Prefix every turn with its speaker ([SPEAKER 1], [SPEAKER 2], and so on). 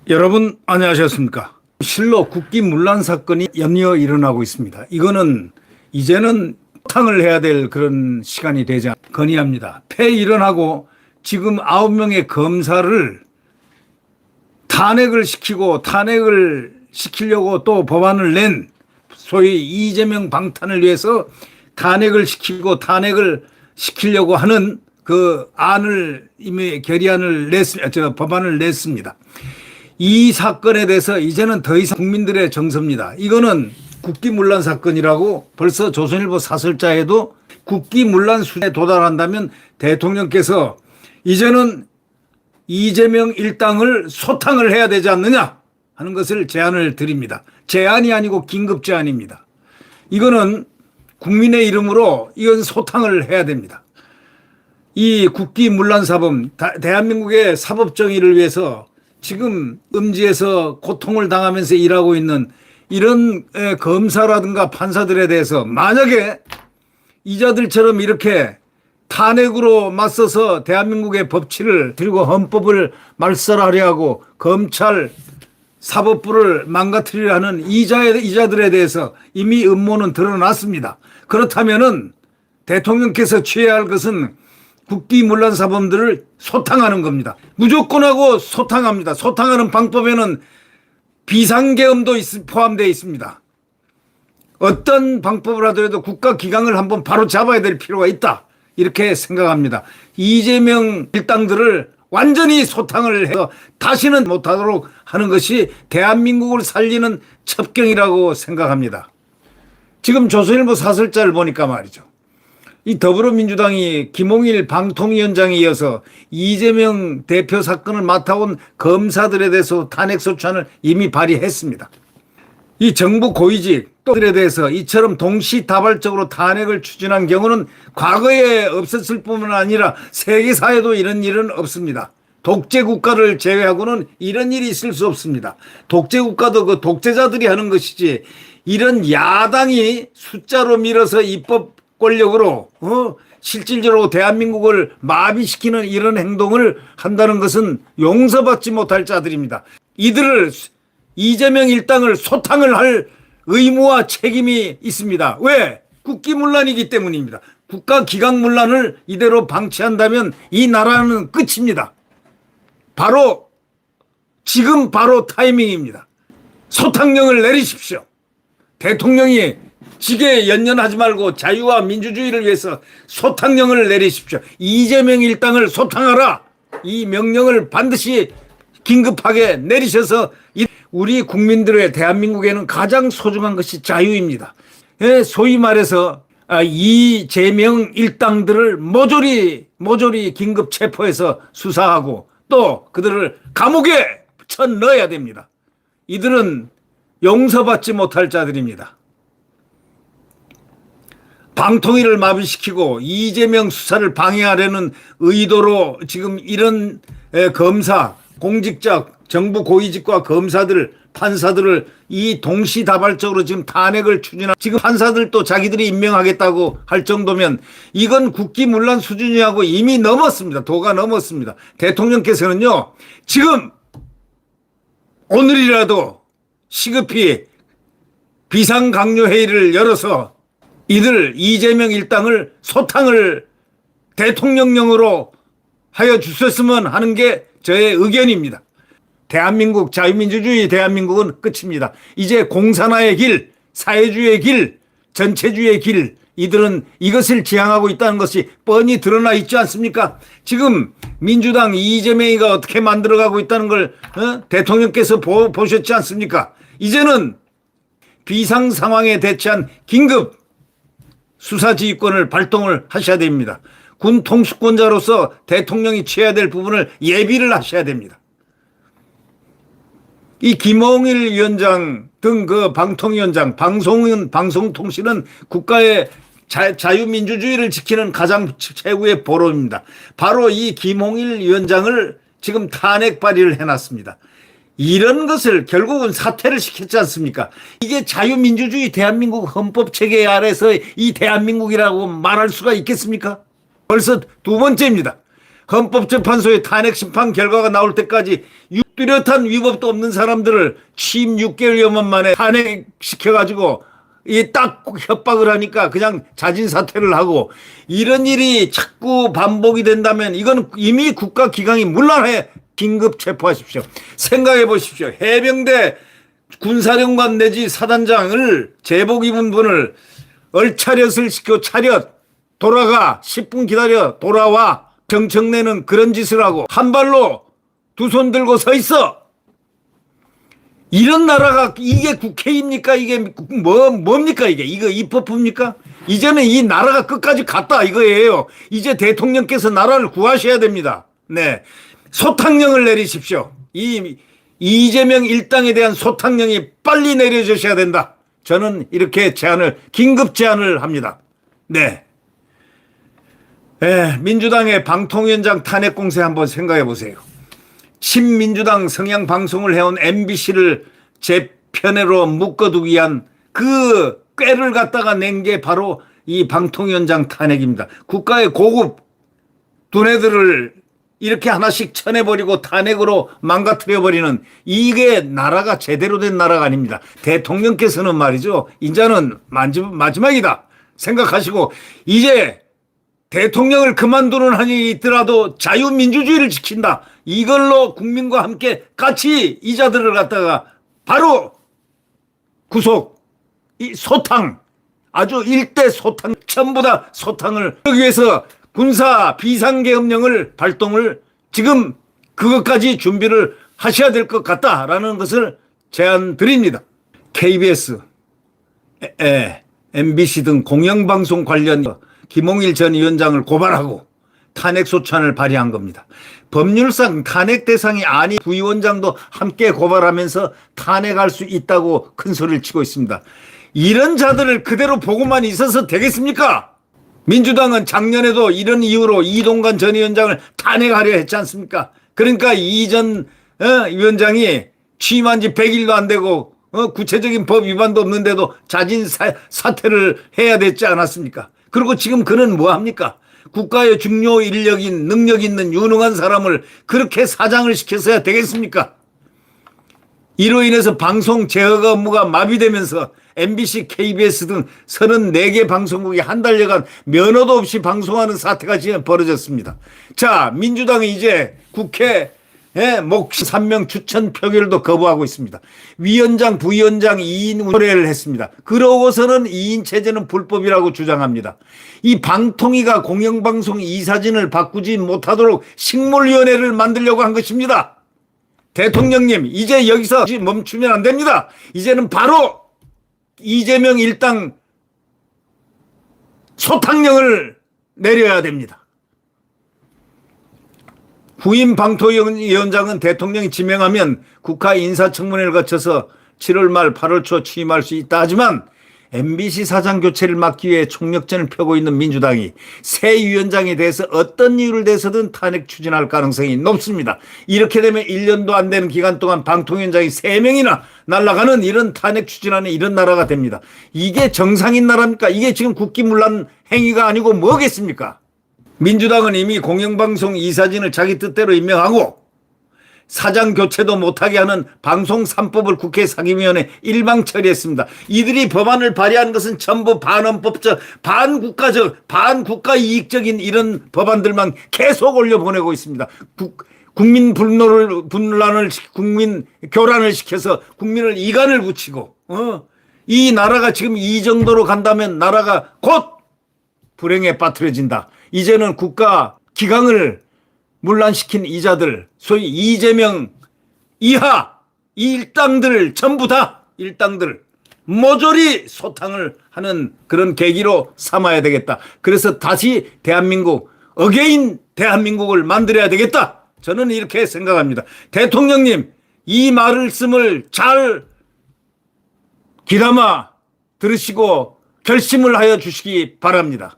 [SPEAKER 1] 여러분 안녕하셨습니까? 실로 국기문란 사건이 연이어 일어나고 있습니다. 이거는 이제는 탕을 해야 될 그런 시간이 되지 않 건의합니다. 폐일원하고 지금 9명의 검사를 탄핵을 시키려고 또 법안을 낸 소위 이재명 방탄을 위해서 탄핵을 시키려고 하는 그 안을 이미 결의안을 법안을 냈습니다. 이 사건에 대해서 이제는 더 이상 국민들의 정서입니다. 이거는 국기문란 사건이라고 벌써 조선일보 사설자에도 국기문란 수준에 도달한다면 대통령께서 이제는 이재명 일당을 소탕을 해야 되지 않느냐 하는 것을 제안을 드립니다. 제안이 아니고 긴급 제안입니다. 이거는 국민의 이름으로 이건 소탕을 해야 됩니다. 이 국기문란 사범, 대한민국의 사법정의를 위해서 지금 음지에서 고통을 당하면서 일하고 있는 이런 검사라든가 판사들에 대해서 만약에 이자들처럼 이렇게 탄핵으로 맞서서 대한민국의 법치를 그리고 헌법을 말살하려 하고 검찰 사법부를 망가뜨리려 하는 이자들에 대해서 이미 음모는 드러났습니다. 그렇다면은 대통령께서 취해야 할 것은 국기문란 사범들을 소탕하는 겁니다. 무조건 하고 소탕합니다. 소탕하는 방법에는 비상계엄도 포함되어 있습니다. 어떤 방법을 하더라도 국가기강을 한번 바로 잡아야 될 필요가 있다. 이렇게 생각합니다. 이재명 일당들을 완전히 소탕을 해서 다시는 못하도록 하는 것이 대한민국을 살리는 첩경이라고 생각합니다. 지금 조선일보 사설자를 보니까 말이죠. 이 더불어민주당이 김홍일 방통위원장에 이어서 이재명 대표 사건을 맡아온 검사들에 대해서 탄핵소추안을 이미 발의했습니다. 이 정부 고위직들에 대해서 이처럼 동시다발적으로 탄핵을 추진한 경우는 과거에 없었을 뿐만 아니라 세계사에도 이런 일은 없습니다. 독재국가를 제외하고는 이런 일이 있을 수 없습니다. 독재국가도 그 독재자들이 하는 것이지 이런 야당이 숫자로 밀어서 입법 권력으로 실질적으로 대한민국을 마비시키는 이런 행동을 한다는 것은 용서받지 못할 자들입니다. 이들을 이재명 일당을 소탕을 할 의무와 책임이 있습니다. 왜? 국기문란이기 때문입니다. 국가기강문란을 이대로 방치한다면 이 나라는 끝입니다. 지금 바로 타이밍입니다. 소탕령을 내리십시오. 대통령이 직에 연연하지 말고 자유와 민주주의를 위해서 소탕령을 내리십시오. 이재명 일당을 소탕하라. 이 명령을 반드시 긴급하게 내리셔서 우리 국민들의 대한민국에는 가장 소중한 것이 자유입니다. 소위 말해서 이재명 일당들을 모조리 긴급 체포해서 수사하고 또 그들을 감옥에 쳐 넣어야 됩니다. 이들은 용서받지 못할 자들입니다. 방통위를 마비시키고 이재명 수사를 방해하려는 의도로 지금 이런 검사, 공직자, 정부 고위직과 검사들, 판사들을 이 동시다발적으로 지금 탄핵을 추진하고 지금 판사들도 자기들이 임명하겠다고 할 정도면 이건 국기문란 수준이하고 이미 넘었습니다. 도가 넘었습니다. 대통령께서는요, 지금 오늘이라도 시급히 비상강요회의를 열어서 이들 이재명 일당을 소탕을 대통령령으로 하여 주셨으면 하는 게 저의 의견입니다. 대한민국 자유민주주의 대한민국은 끝입니다. 이제 공산화의 길, 사회주의의 길, 전체주의의 길 이들은 이것을 지향하고 있다는 것이 뻔히 드러나 있지 않습니까? 지금 민주당 이재명이가 어떻게 만들어가고 있다는 걸 대통령께서 보셨지 않습니까? 이제는 비상 상황에 대처한 긴급 수사지휘권을 발동을 하셔야 됩니다. 군 통수권자로서 대통령이 취해야 될 부분을 예비를 하셔야 됩니다. 이 김홍일 위원장 등 그 방통위원장, 방송통신은 국가의 자유민주주의를 지키는 가장 최고의 보루입니다. 바로 이 김홍일 위원장을 지금 탄핵 발의를 해놨습니다. 이런 것을 결국은 사퇴를 시켰지 않습니까? 이게 자유민주주의 대한민국 헌법체계 아래서 이 대한민국이라고 말할 수가 있겠습니까? 벌써 두 번째입니다. 헌법재판소의 탄핵심판 결과가 나올 때까지 뚜렷한 위법도 없는 사람들을 취임 6개월여만 만에 탄핵시켜가지고 이 딱 협박을 하니까 그냥 자진 사퇴를 하고, 이런 일이 자꾸 반복이 된다면 이건 이미 국가기강이 문란해. 긴급 체포하십시오. 생각해 보십시오. 해병대 군사령관 내지 사단장을 제복 입은 분을 얼차렷을 시켜 차렷 돌아가 10분 기다려 돌아와 정청래는 그런 짓을 하고 한 발로 두 손 들고 서 있어. 이런 나라가 이게 국회입니까? 이게 뭡니까? 이거 입법부입니까? 이제는 이 나라가 끝까지 갔다 이거예요. 이제 대통령께서 나라를 구하셔야 됩니다. 네. 소탕령을 내리십시오. 이재명 일당에 대한 소탕령이 빨리 내려주셔야 된다. 저는 이렇게 긴급 제안을 합니다. 네. 민주당의 방통위원장 탄핵 공세 한번 생각해 보세요. 친민주당 성향 방송을 해온 MBC를 제 편으로 묶어두기 위한 그 꾀를 갖다가 낸 게 바로 이 방통위원장 탄핵입니다. 국가의 고급 두뇌들을 이렇게 하나씩 쳐내버리고 탄핵으로 망가뜨려버리는, 이게 나라가 제대로 된 나라가 아닙니다. 대통령께서는 말이죠, 이제는 마지막이다 생각하시고 이제 대통령을 그만두는 한이 있더라도 자유민주주의를 지킨다, 이걸로 국민과 함께 같이 이자들을 갖다가 바로 구속, 소탕, 아주 일대 소탕, 전부 다 소탕을 하기 위해서 군사 비상계엄령을 발동을 지금 그것까지 준비를 하셔야 될 것 같다라는 것을 제안 드립니다. KBS, MBC 등 공영방송 관련 김홍일 전 위원장을 고발하고 탄핵소추안을 발의한 겁니다. 법률상 탄핵 대상이 아닌 부위원장도 함께 고발하면서 탄핵할 수 있다고 큰 소리를 치고 있습니다. 이런 자들을 그대로 보고만 있어서 되겠습니까? 민주당은 작년에도 이런 이유로 이동관 전 위원장을 탄핵하려 했지 않습니까? 그러니까 이 전 위원장이 취임한 지 100일도 안 되고 구체적인 법 위반도 없는데도 자진 사퇴를 해야 됐지 않았습니까? 그리고 지금 그는 뭐합니까? 국가의 중요 인력인 능력 있는 유능한 사람을 그렇게 사장을 시켜서야 되겠습니까? 이로 인해서 방송 제어가 업무가 마비되면서 MBC, KBS 등 34개 방송국이 한 달여간 면허도 없이 방송하는 사태가 지금 벌어졌습니다. 자, 민주당이 이제 국회 목시 3명 추천 표결도 거부하고 있습니다. 위원장, 부위원장 2인 운영을 했습니다. 그러고서는 2인 체제는 불법이라고 주장합니다. 이 방통위가 공영방송 이사진을 바꾸지 못하도록 식물위원회를 만들려고 한 것입니다. 대통령님, 이제 여기서 멈추면 안 됩니다. 이제는 바로 이재명 일당 소탕령을 내려야 됩니다. 후임 방통위원장은 대통령이 지명하면 국가 인사청문회를 거쳐서 7월 말 8월 초 취임할 수 있다 하지만 MBC 사장 교체를 막기 위해 총력전을 펴고 있는 민주당이 새 위원장에 대해서 어떤 이유를 대서든 탄핵 추진할 가능성이 높습니다. 이렇게 되면 1년도 안 되는 기간 동안 방통위원장이 3명이나 날아가는 이런 탄핵 추진하는 이런 나라가 됩니다. 이게 정상인 나라입니까? 이게 지금 국기문란 행위가 아니고 뭐겠습니까? 민주당은 이미 공영방송 이사진을 자기 뜻대로 임명하고 사장 교체도 못하게 하는 방송 3법을 국회 상임위원회 일방 처리했습니다. 이들이 법안을 발의한 것은 전부 반헌법적, 반국가적, 반국가 이익적인 이런 법안들만 계속 올려보내고 있습니다. 국민 분란을, 국민 교란을 시켜서 국민을 이간을 붙이고, 이 나라가 지금 이 정도로 간다면 나라가 곧 불행에 빠뜨려진다. 이제는 국가 기강을 문란시킨 이자들, 소위 이재명 이하 일당들 전부 다 일당들 모조리 소탕을 하는 그런 계기로 삼아야 되겠다. 그래서 다시 대한민국, 어게인 대한민국을 만들어야 되겠다. 저는 이렇게 생각합니다. 대통령님, 이 말씀을 잘 귀담아 들으시고 결심을 하여 주시기 바랍니다.